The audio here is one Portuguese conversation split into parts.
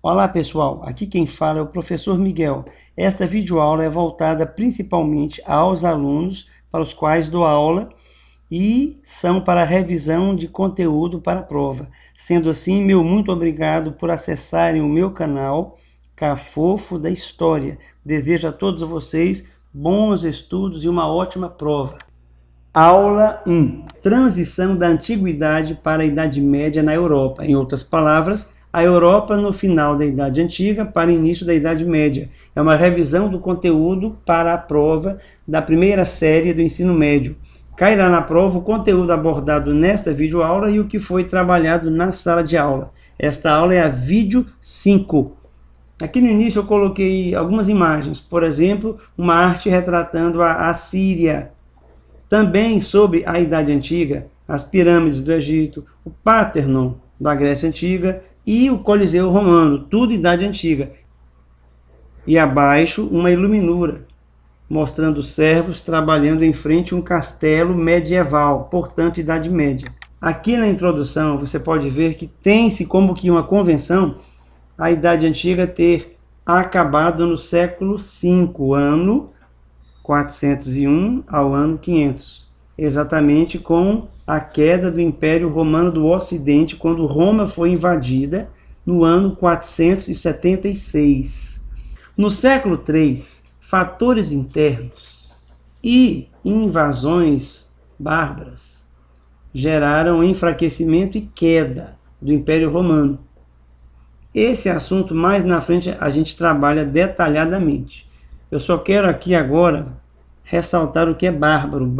Olá pessoal, aqui quem fala é o professor Miguel. Esta videoaula é voltada principalmente aos alunos para os quais dou aula e são para revisão de conteúdo para a prova. Sendo assim, meu muito obrigado por acessarem o meu canal Cafofo da História. Desejo a todos vocês bons estudos e uma ótima prova. Aula 1. Transição da Antiguidade para a Idade Média na Europa. Em outras palavras, a Europa no final da Idade Antiga para o início da Idade Média. É uma revisão do conteúdo para a prova da primeira série do ensino médio. Cairá na prova o conteúdo abordado nesta videoaula e o que foi trabalhado na sala de aula. Esta aula é a vídeo 5. Aqui no início eu coloquei algumas imagens, por exemplo, uma arte retratando a Assíria. Também sobre a Idade Antiga, as pirâmides do Egito, o Partenon da Grécia Antiga e o Coliseu Romano, tudo Idade Antiga. E abaixo uma iluminura, mostrando servos trabalhando em frente a um castelo medieval, portanto Idade Média. Aqui na introdução você pode ver que tem-se como que uma convenção a Idade Antiga ter acabado no século V, ano 401 ao ano 500, exatamente com a queda do Império Romano do Ocidente, quando Roma foi invadida no ano 476. No século III, fatores internos e invasões bárbaras geraram enfraquecimento e queda do Império Romano. Esse assunto mais na frente a gente trabalha detalhadamente. Eu só quero aqui agora ressaltar o que é bárbaro.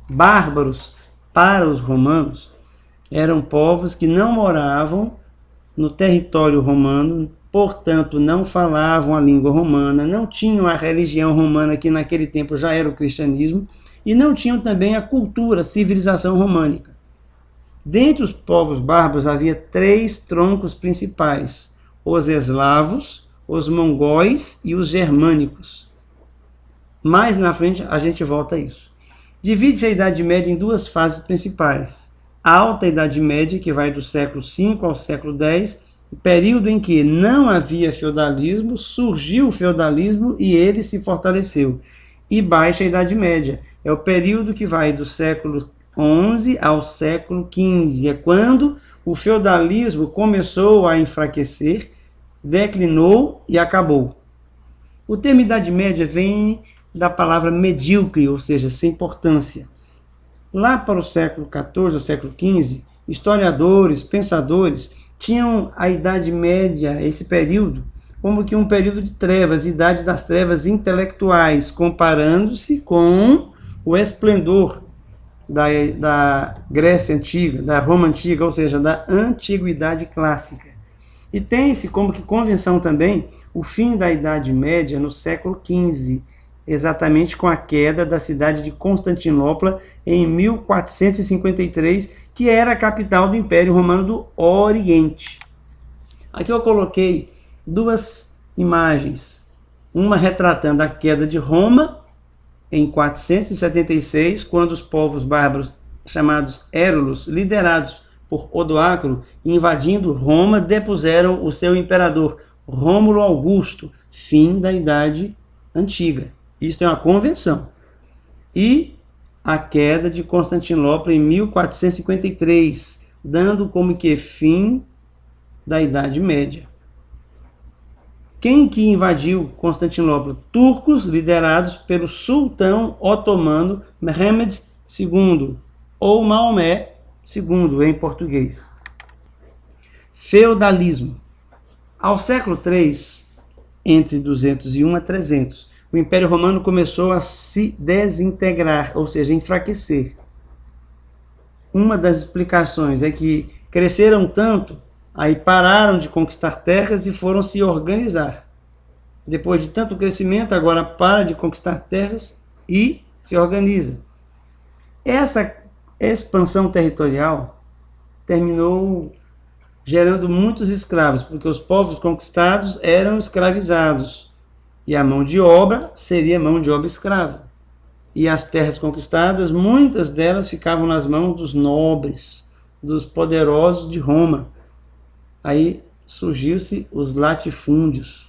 Bárbaros, para os romanos, eram povos que não moravam no território romano, portanto não falavam a língua romana, não tinham a religião romana, que naquele tempo já era o cristianismo, e não tinham também a cultura, a civilização românica. Dentre os povos bárbaros havia 3 troncos principais: os eslavos, os mongóis e os germânicos. Mais na frente a gente volta a isso. Divide-se a Idade Média em 2 fases principais. A Alta Idade Média, que vai do século V ao século X, o período em que não havia feudalismo, surgiu o feudalismo e ele se fortaleceu. E Baixa Idade Média, é o período que vai do século XI ao século XV. É quando o feudalismo começou a enfraquecer, declinou e acabou. O termo Idade Média vem da palavra medíocre, ou seja, sem importância. Lá para o século XIV, o século XV, historiadores, pensadores, tinham a Idade Média, esse período, como que um período de trevas, Idade das Trevas intelectuais, comparando-se com o esplendor da Grécia Antiga, da Roma Antiga, ou seja, da Antiguidade Clássica. E tem-se como que convenção também o fim da Idade Média no século XV, exatamente com a queda da cidade de Constantinopla em 1453, que era a capital do Império Romano do Oriente. Aqui eu coloquei 2 imagens, uma retratando a queda de Roma em 476, quando os povos bárbaros chamados Érulos, liderados por Odoacro, invadindo Roma, depuseram o seu imperador Rômulo Augusto, fim da Idade Antiga. Isto é uma convenção. E a queda de Constantinopla em 1453, dando como que fim da Idade Média. Quem que invadiu Constantinopla? Turcos, liderados pelo sultão otomano Mehmed II, ou Maomé II em português. Feudalismo. Ao século III, entre 201 a 300, o Império Romano começou a se desintegrar, ou seja, enfraquecer. Uma das explicações é que cresceram tanto, aí pararam de conquistar terras e foram se organizar. Depois de tanto crescimento, agora para de conquistar terras e se organiza. Essa expansão territorial terminou gerando muitos escravos, porque os povos conquistados eram escravizados. E a mão de obra seria mão de obra escrava. E as terras conquistadas, muitas delas ficavam nas mãos dos nobres, dos poderosos de Roma. Aí surgiu-se os latifúndios.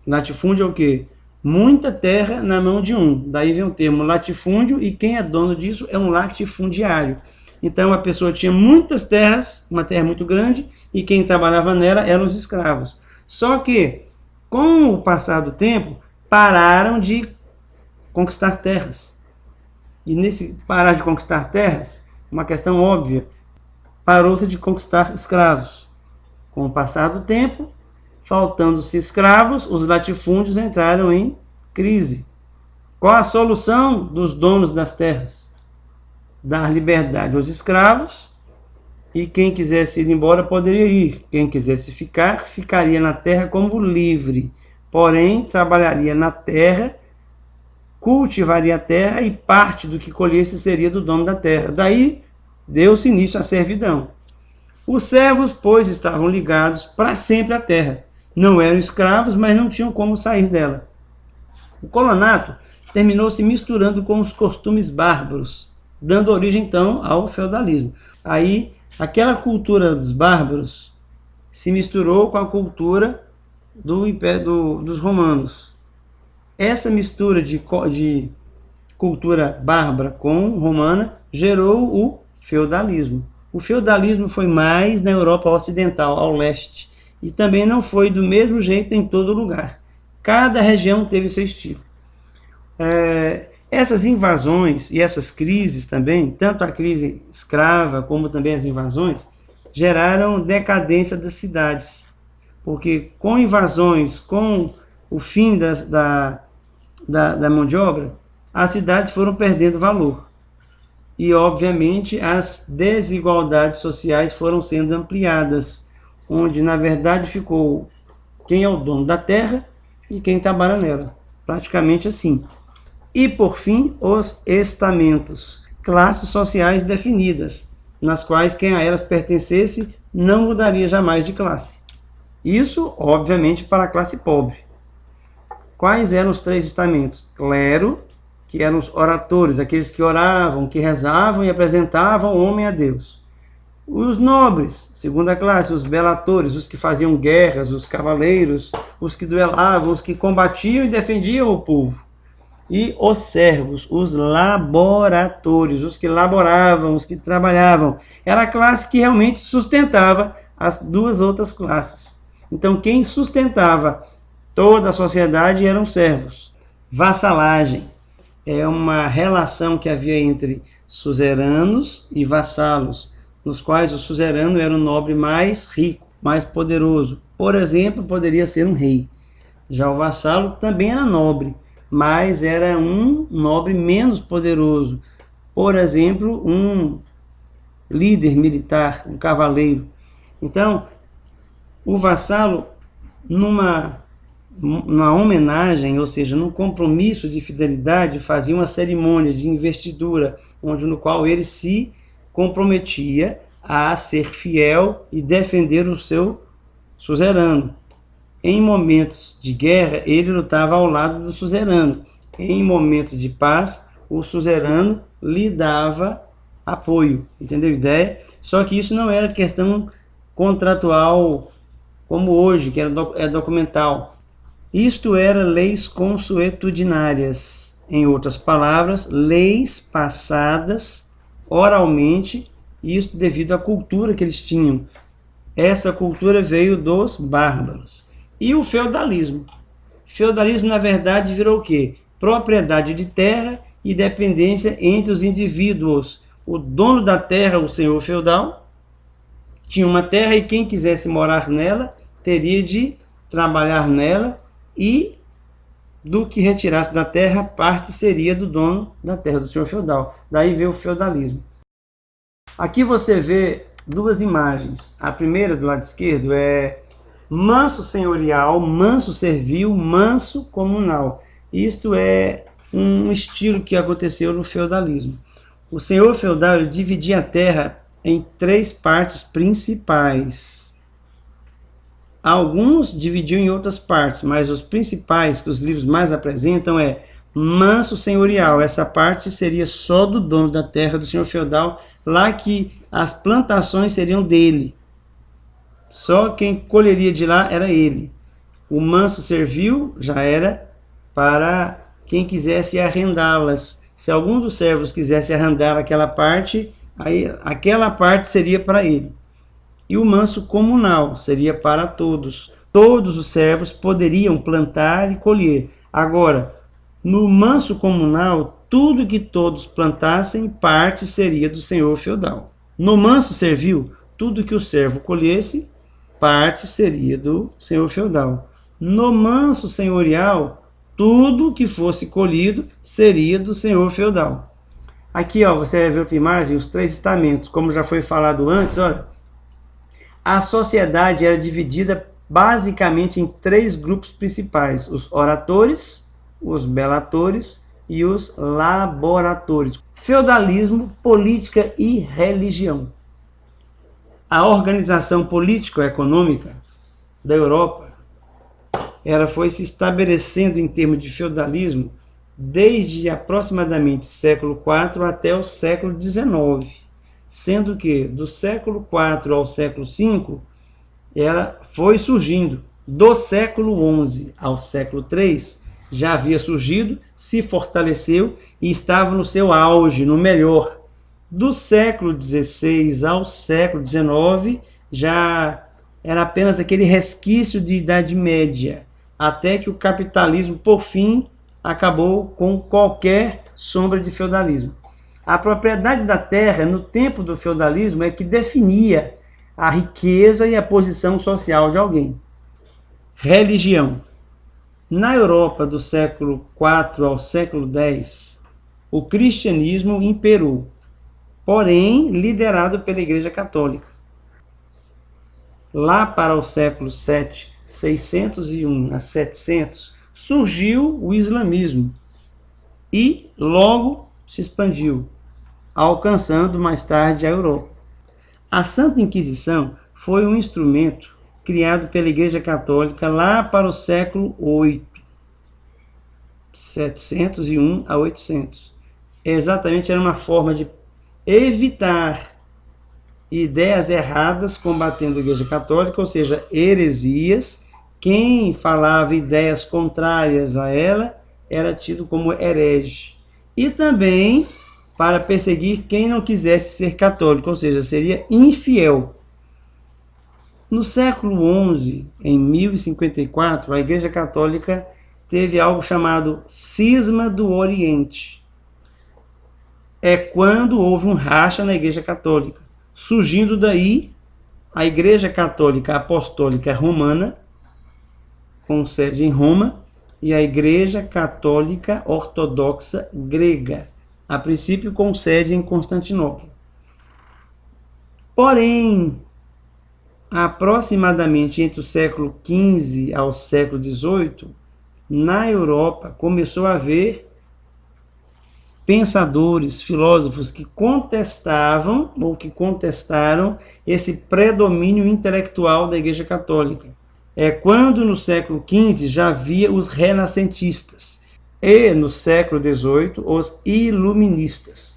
Latifúndio é o quê? Muita terra na mão de um. Daí vem o termo latifúndio, e quem é dono disso é um latifundiário. Então a pessoa tinha muitas terras, uma terra muito grande, e quem trabalhava nela eram os escravos. Só que, com o passar do tempo, pararam de conquistar terras. E nesse parar de conquistar terras, uma questão óbvia, parou-se de conquistar escravos. Com o passar do tempo, faltando-se escravos, os latifúndios entraram em crise. Qual a solução dos donos das terras? Dar liberdade aos escravos, e quem quisesse ir embora poderia ir. Quem quisesse ficar, ficaria na terra como livre. Porém, trabalharia na terra, cultivaria a terra, e parte do que colhesse seria do dono da terra. Daí, deu-se início à servidão. Os servos, pois, estavam ligados para sempre à terra. Não eram escravos, mas não tinham como sair dela. O colonato terminou se misturando com os costumes bárbaros, dando origem, então, ao feudalismo. Aí, aquela cultura dos bárbaros se misturou com a cultura do Império dos romanos. Essa mistura de cultura bárbara com romana gerou o feudalismo. O feudalismo foi mais na Europa Ocidental, ao leste, e também não foi do mesmo jeito em todo lugar. Cada região teve seu estilo. Essas invasões e essas crises também, tanto a crise escrava como também as invasões, geraram decadência das cidades. Porque com invasões, com o fim da mão de obra, as cidades foram perdendo valor. E, obviamente, as desigualdades sociais foram sendo ampliadas, onde, na verdade, ficou quem é o dono da terra e quem trabalha nela. Praticamente assim. E, por fim, os estamentos, classes sociais definidas, nas quais quem a elas pertencesse não mudaria jamais de classe. Isso, obviamente, para a classe pobre. Quais eram os 3 estamentos? Clero, que eram os oratores, aqueles que oravam, que rezavam e apresentavam o homem a Deus. Os nobres, segunda classe, os belatores, os que faziam guerras, os cavaleiros, os que duelavam, os que combatiam e defendiam o povo. E os servos, os laboratores, os que laboravam, os que trabalhavam. Era a classe que realmente sustentava as 2 outras classes. Então, quem sustentava toda a sociedade eram servos. Vassalagem é uma relação que havia entre suzeranos e vassalos, nos quais o suzerano era o nobre mais rico, mais poderoso. Por exemplo, poderia ser um rei. Já o vassalo também era nobre, mas era um nobre menos poderoso. Por exemplo, um líder militar, um cavaleiro. Então, o vassalo, numa homenagem, ou seja, num compromisso de fidelidade, fazia uma cerimônia de investidura, no qual ele se comprometia a ser fiel e defender o seu suzerano. Em momentos de guerra, ele lutava ao lado do suzerano. Em momentos de paz, o suzerano lhe dava apoio. Entendeu a ideia? Só que isso não era questão contratual como hoje, que é documental. Isto era leis consuetudinárias. Em outras palavras, leis passadas oralmente, isso devido à cultura que eles tinham. Essa cultura veio dos bárbaros. E o feudalismo. Feudalismo, na verdade, virou o quê? Propriedade de terra e dependência entre os indivíduos. O dono da terra, o senhor feudal, tinha uma terra e quem quisesse morar nela teria de trabalhar nela, e do que retirasse da terra, parte seria do dono da terra, do senhor feudal. Daí veio o feudalismo. Aqui você vê 2 imagens. A primeira, do lado esquerdo, é manso senhorial, manso servil, manso comunal. Isto é um estilo que aconteceu no feudalismo. O senhor feudal ele dividia a terra em 3 partes principais. Alguns dividiam em outras partes, mas os principais que os livros mais apresentam é manso senhorial. Essa parte seria só do dono da terra, do senhor feudal, lá que as plantações seriam dele. Só quem colheria de lá era ele. O manso servil já era para quem quisesse arrendá-las. Se algum dos servos quisesse arrendar aquela parte, aí aquela parte seria para ele. E o manso comunal seria para todos. Todos os servos poderiam plantar e colher. Agora, no manso comunal, tudo que todos plantassem, parte seria do senhor feudal. No manso servil, tudo que o servo colhesse, parte seria do senhor feudal. No manso senhorial, tudo que fosse colhido seria do senhor feudal. Aqui, ó, você vai ver outra imagem, os 3 estamentos, como já foi falado antes, olha. A sociedade era dividida basicamente em 3 grupos principais: os oratores, os belatores e os laboratores. Feudalismo, política e religião. A organização político-econômica da Europa foi se estabelecendo em termos de feudalismo desde aproximadamente século IV até o século XIX, sendo que do século IV ao século V ela foi surgindo. Do século XI ao século III já havia surgido, se fortaleceu e estava no seu auge, no melhor. Do século XVI ao século XIX já era apenas aquele resquício de Idade Média, até que o capitalismo, por fim, acabou com qualquer sombra de feudalismo. A propriedade da terra, no tempo do feudalismo, é que definia a riqueza e a posição social de alguém. Religião. Na Europa do século IV ao século X, o cristianismo imperou, porém liderado pela Igreja Católica. Lá para o século VII, 601 a 700, surgiu o islamismo e logo se expandiu, alcançando mais tarde a Europa. A Santa Inquisição foi um instrumento criado pela Igreja Católica lá para o século VIII, 701 a 800. Exatamente, era uma forma de evitar ideias erradas combatendo a Igreja Católica, ou seja, heresias. Quem falava ideias contrárias a ela era tido como herege. E também para perseguir quem não quisesse ser católico, ou seja, seria infiel. No século XI, em 1054, a Igreja Católica teve algo chamado Cisma do Oriente. É quando houve um racha na Igreja Católica. Surgindo daí a Igreja Católica Apostólica Romana, com sede em Roma, e a Igreja Católica Ortodoxa Grega, a princípio com sede em Constantinopla. Porém, aproximadamente entre o século XV ao século XVIII, na Europa começou a haver pensadores, filósofos que contestavam ou que contestaram esse predomínio intelectual da Igreja Católica. É quando no século XV já havia os renascentistas e no século XVIII os iluministas.